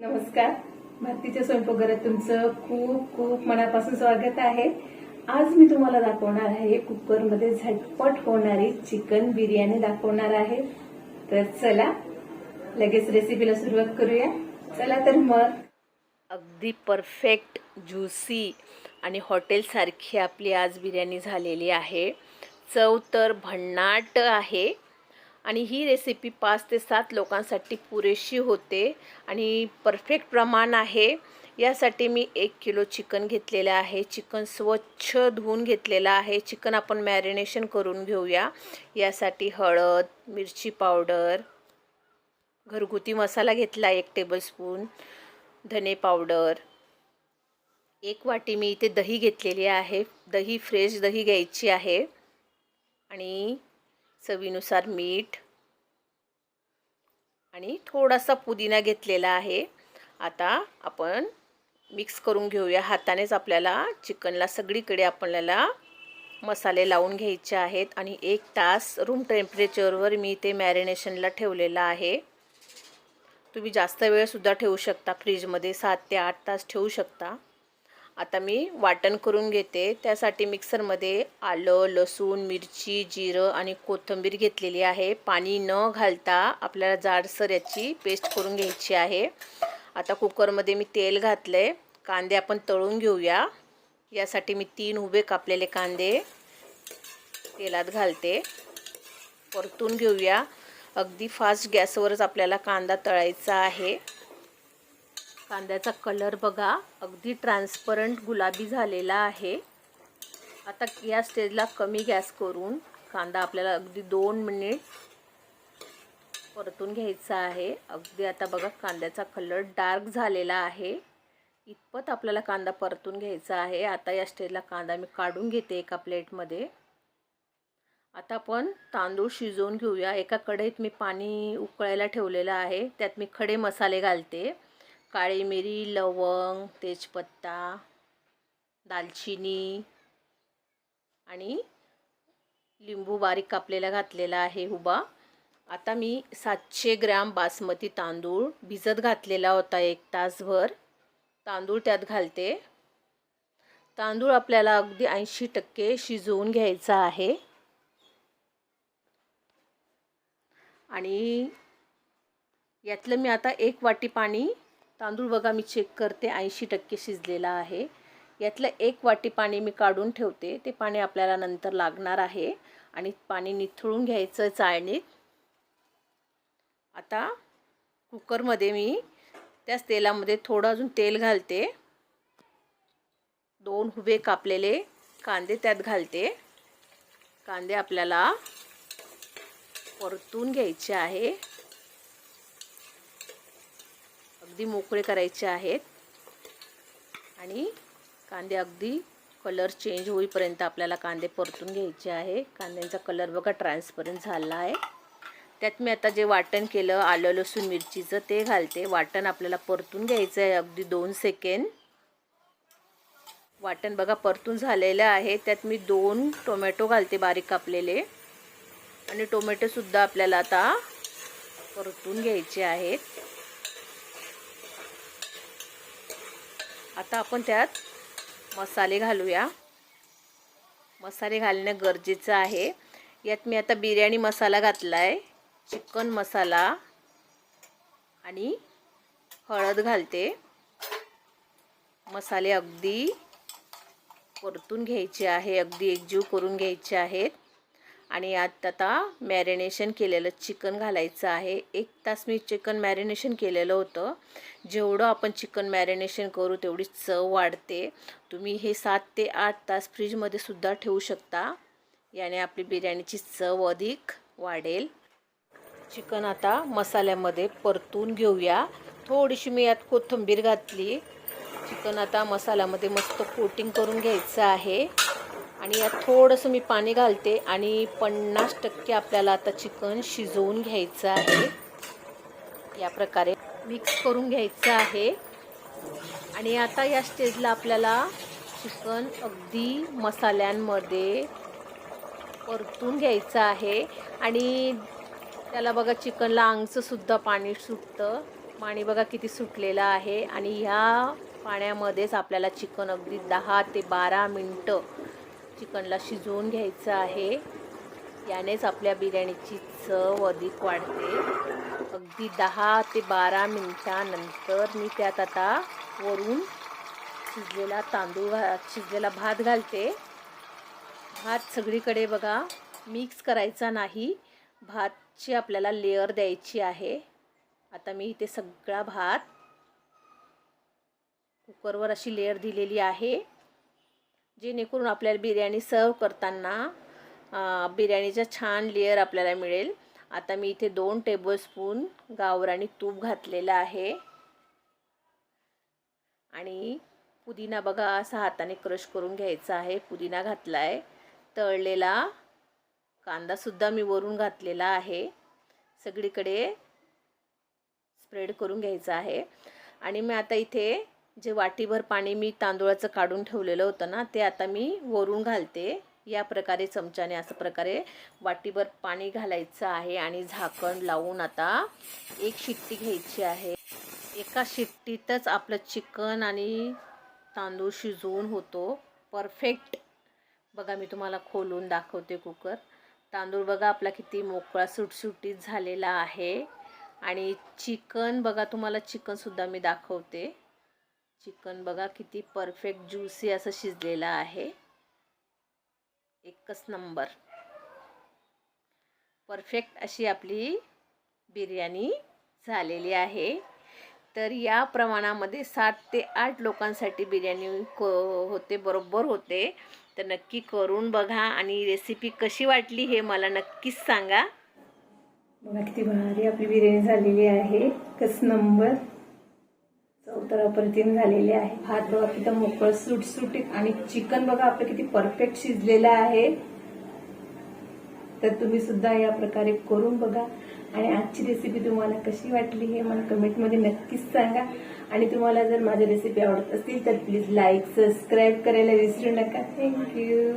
नमस्कार. भारतीच्या स्वयंपाकघरात तुमचं खूप खूप मनापासून स्वागत आहे. आज मी तुम्हाला दाखवणार आहे कुकरमध्ये झटपट होणारी चिकन बिर्याणी दाखवणार आहे. तर चला लगेच रेसिपीला सुरुवात करूया. चला तर मग. अगदी परफेक्ट ज्युसी आणि हॉटेलसारखी आपली आज बिर्याणी झालेली आहे. चव तर भन्नाट आहे आणि ही रेसिपी 5 ते 7 लोकांसाठी पुरेशी होते आणि परफेक्ट प्रमाण आहे. यासाठी मी 1 किलो चिकन घेतलेलं आहे. चिकन स्वच्छ धुवून घेतलेलं आहे. चिकन आपण मॅरिनेशन करून घेऊया. यासाठी हळद, मिरची पावडर, घरगुती मसाला घेतला 1 टेबलस्पून, धने पावडर, 1 वाटी मी इथे दही घेतलेली आहे. दही फ्रेश दही घ्यायची आहे आणि चवीनुसार मीठ आणि थोडासा पुदिना घेतलेला आहे. आता आपण मिक्स करून घेऊया. हातानेच आपल्याला चिकनला सगळीकडे आपल्याला मसाले लावून घ्यायचे आहेत आणि 1 तास रूम टेम्परेचरवर मी ते मॅरिनेशनला ठेवलेलं आहे. तुम्ही जास्त वेळसुद्धा ठेवू शकता, फ्रीजमध्ये 7 ते 8 तास ठेवू शकता. आता मी वाटण करून घेते. त्यासाठी मिक्सरमध्ये आलं, लसूण, मिरची, जिरं आणि कोथिंबीर घेतलेली आहे. पाणी न घालता आपल्याला जाडसर याची पेस्ट करून घ्यायची आहे. आता कुकरमध्ये मी तेल घातले. कांदे आपण तळून घेऊया. यासाठी मी 3 उभे कापलेले कांदे तेलात घालते. परतून घेऊया. अगदी फास्ट गॅसवरच आपल्याला कांदा तळायचा आहे. कांद्याचा कलर बघा, अगदी ट्रान्सपरंट गुलाबी झालेला आहे. आता या स्टेजला कमी गॅस करून कांदा आपल्याला अगदी 2 मिनिट परतून घ्यायचा आहे. अगदी आता बघा कांद्याचा कलर डार्क झालेला आहे. इतपत आपल्याला कांदा परतून घ्यायचा आहे. आता या स्टेजला कांदा मी काढून घेते एका प्लेटमध्ये. आता आपण तांदूळ शिजवून घेऊया. एका कढईत मी पाणी उकळायला ठेवलेलं आहे. त्यात मी खडे मसाले घालते. काळी मिरी, लवंग, तेजपत्ता, दालचिनी आणि लिंबू बारीक कापलेला घातलेला आहे उभा. आता मी 700 ग्रॅम बासमती तांदूळ भिजत घातलेला होता 1 तासभर. तांदूळ त्यात घालते. तांदूळ आपल्याला अगदी 80% शिजवून घ्यायचा आहे आणि यातलं मी आता 1 वाटी पाणी, तांदूळ बघा मी चेक करते 80% शिजलेला आहे. यातलं 1 वाटी पाणी मी काढून ठेवते. ते पाणी आपल्याला नंतर लागणार आहे आणि पाणी निथळून घ्यायचं चाळणीत. आता कुकरमध्ये मी त्याच तेलामध्ये थोडं अजून तेल घालते. 2 उभे कापलेले कांदे त्यात घालते. कांदे आपल्याला परतून घ्यायचे आहे. अगदी मोकळे करायचे आहेत आणि कांदे अगदी कलर चेंज होईपर्यंत आपल्याला कांदे परतून घ्यायचे आहे. कांद्यांचा कलर बघा ट्रान्सपरंट झाला आहे. त्यात मी आता जे वाटण केलं आलं, लसूण, मिरचीचं ते घालते. वाटण आपल्याला परतून घ्यायचं आहे अगदी 2 सेकंद. वाटण बघा परतून झालेलं आहे. त्यात मी 2 टोमॅटो घालते बारीक कापलेले आणि टोमॅटोसुद्धा आपल्याला आता परतून घ्यायचे आहेत. आता आपण त्यात मसाले घालूया. मसाले घालणं गरजेचं आहे. यात मी आता बिर्याणी मसाला घातला आहे, चिकन मसाला आणि हळद घालते. मसाले अगदी परतून घ्यायचे आहे, अगदी एकजीव करून घ्यायचे आहेत आणि यात आता मॅरिनेशन केलेलं चिकन घालायचं आहे. 1 तास मी चिकन मॅरिनेशन केलेलं होतं. जेवढं आपण चिकन मॅरिनेशन करू तेवढी चव वाढते. तुम्ही हे 7 ते 8 तास फ्रीजमध्ये सुद्धा ठेवू शकता. याने आपली बिर्याणीची चव अधिक वाढेल. चिकन आता मसाल्यामध्ये परतून घेऊया. थोडीशी मी यात कोथिंबीर घातली. चिकन आता मसाल्यामध्ये मस्त कोटिंग करून घ्यायचं आहे आणि यात थोडंसं मी पाणी घालते आणि 50% आपल्याला आता चिकन शिजवून घ्यायचं आहे. या प्रकारे मिक्स करून घ्यायचं आहे आणि आता या स्टेजला आपल्याला चिकन अगदी मसाल्यांमध्ये परतून घ्यायचं आहे आणि त्याला बघा चिकनला अंगचं सुद्धा पाणी सुटतं. पाणी बघा किती सुटलेलं आहे आणि ह्या पाण्यामध्येच आपल्याला चिकन अगदी 10 ते 12 मिनटं चिकनला शिजवून घ्यायचं आहे. यानेच आपल्या बिर्याणीची चव अधिक वाढते. अगदी 10 ते 12 मिनटानंतर मी त्यात आता वरून शिजलेला भात घालते. भात सगळीकडे बघा मिक्स करायचा नाही, भातची आपल्याला लेअर द्यायची आहे. आता मी इथे सगळा भात कुकरवर अशी लेअर दिलेली आहे, जेणेकरून आपल्याला बिर्याणी सर्व करताना बिर्याणीचा छान लेअर आपल्याला मिळेल. आता मी इथे 2 टेबलस्पून गावरानी तूप घातलेलं आहे आणि पुदिना बघा असा हाताने क्रश करून घ्यायचा आहे. पुदिना घातला आहे. तळलेला कांदासुद्धा मी वरून घातलेला आहे. सगळीकडे स्प्रेड करून घ्यायचा आहे. आणि मी आता इथे जे वाटीभर पाणी मी तांदूळाचं काढून ठेवलेलं होतं ना, ते आता मी वरून घालते. या प्रकारे चमच्याने असं प्रकारे वाटीभर पाणी घालायचं आहे आणि झाकण लावून आता 1 शिट्टी घ्यायची आहे. एका शिट्टीतच आपलं चिकन आणि तांदूळ शिजवून होतो परफेक्ट. बघा मी तुम्हाला खोलून दाखवते कुकर. तांदूळ बघा आपला किती मोकळा सुटसुटीत झालेला आहे आणि चिकन बघा, तुम्हाला चिकनसुद्धा मी दाखवते. चिकन बघा किती परफेक्ट ज्युसी असं शिजलेलं आहे. एकच नंबर. परफेक्ट अशी आपली बिर्याणी झालेली आहे. तर या प्रमाणामध्ये 7 ते 8 लोकांसाठी बिर्याणी बरोबर होते. तर नक्की करून बघा आणि रेसिपी कशी वाटली हे मला नक्कीच सांगा. बघा किती भारी आपली बिर्याणी झालेली आहे. एकच नंबर. चव तर अप्रतिम झालेली आहे. भात बघा किती मोकळं सुटसुटीत आणि चिकन बघा आपलं किती परफेक्ट शिजलेलं आहे. तर तुम्ही सुद्धा या प्रकारे करून बघा आणि आजची रेसिपी तुम्हाला कशी वाटली हे मला कमेंटमध्ये नक्कीच सांगा. आणि तुम्हाला जर माझी रेसिपी आवडत असतील तर प्लीज लाईक सबस्क्राईब करायला विसरू नका. थँक्यू.